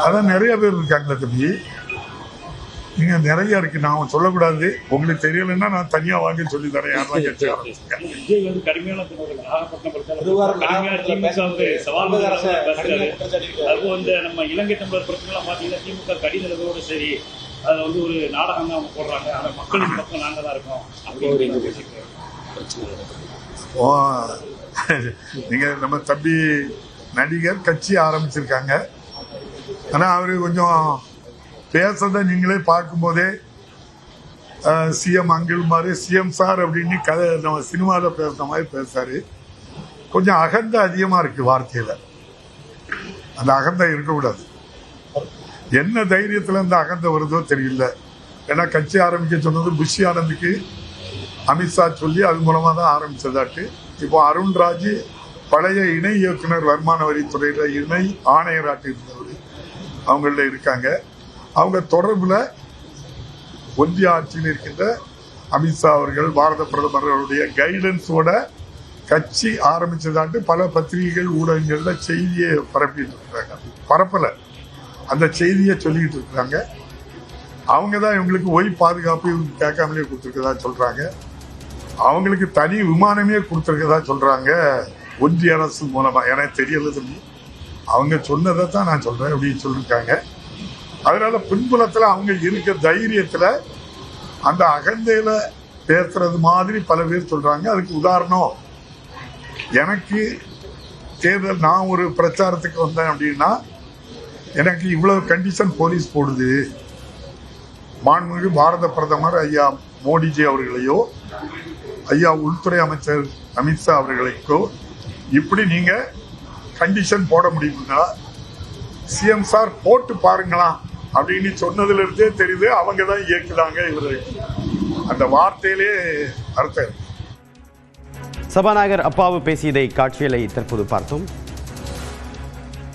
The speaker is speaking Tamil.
அதான் நிறைய பேர் இருக்காங்களே தம்பி, நீங்க நிறைய இருக்கு. நான் சொல்லக்கூடாது, உங்களுக்கு தெரியலன்னா நான் தனியா வாங்கி சொல்லி தரேன். யாரெல்லாம் கட்சி ஆரம்பிச்சிருக்கேன். நம்ம இலங்கை தமிழர் பிரச்சனை பாத்தீங்கன்னா திமுக கடிதங்களோடு சரி அதை வந்து ஒரு நாடகம் தான் அவங்க போடுறாங்க. அந்த மக்களின் பக்கம் நாங்க தான் இருக்கோம் அப்படின்னு. நீங்க நம்ம தம்பி நடிகர் கட்சி ஆரம்பிச்சிருக்காங்க. ஆனா அவரு கொஞ்சம் பேசுறத நீங்களே பார்க்கும் போதே சிஎம் அங்கிள் மாதிரி சிஎம் சார் அப்படின்னு கதை நம்ம சினிமாவில் பேசுற மாதிரி பேசாரு. கொஞ்சம் அகந்தை அதிகமா இருக்கு வார்த்தையில. அந்த அகந்தை இருக்கக்கூடாது. என்ன தைரியத்துல இந்த அகந்தை வருதோ தெரியல. ஏன்னா கட்சி ஆரம்பிக்க சொன்னது புஷி ஆனந்துக்கு அமித்ஷா சொல்லி அது மூலமா தான் ஆரம்பிச்சதாட்டு. இப்போ அருண்ராஜ் பழைய இணை இயக்குனர் வருமான வரித்துறையில இணை ஆணையராட்டு இருந்தவர் அவங்கள இருக்காங்க. அவங்க தொடர்புல ஒன்றிய ஆட்சியில் இருக்கின்ற அமித்ஷா அவர்கள் பாரத பிரதமர்களுடைய கைடன்ஸோட கட்சி ஆரம்பிச்சதாட்டு பல பத்திரிகைகள் ஊடகங்கள்ல செய்தியை பரப்பிட்டு இருக்காங்க. பரப்பல, அந்த செய்தியை சொல்லிட்டு இருக்காங்க. அவங்க தான் இவங்களுக்கு ஓய் பாதுகாப்பு இவங்க கேட்காமலே கொடுத்துருக்கதா சொல்றாங்க. அவங்களுக்கு தனி விமானமே கொடுத்துருக்கதா சொல்றாங்க ஒன்றிய அரசு மூலமா. எனக்கு தெரியல தம்பி, அவங்க சொன்னதை தான் நான் சொல்றேன் அப்படின்னு சொல்லியிருக்காங்க. அதனால பின்புலத்துல அவங்க இருக்க தைரியத்துல அந்த அகந்தையில பேசுறது மாதிரி பல பேர் சொல்றாங்க. அதுக்கு உதாரணம், எனக்கு தேர்தல் நான் ஒரு பிரச்சாரத்துக்கு வந்தேன் அப்படின்னா எனக்கு இவ்வளவு கண்டிஷன் போலீஸ் போடுது. மாண்புமிகு பாரத பிரதமர் ஐயா மோடிஜி அவர்களையோ ஐயா உள்துறை அமைச்சர் அமித்ஷா அவர்களுக்கோ இப்படி நீங்க கண்டிஷன் போட முடியுங்களா? சிஎம் சார் போட்டு பாருங்களா அப்படின்னு சொன்னதுல இருந்தே தெரியுது அவங்க தான் இயக்குதாங்க இவரு. அந்த வார்த்தையிலே அர்த்தம். சபாநாயகர் அப்பாவு பேசியதை காட்சிகளை தற்போது பார்த்தோம்.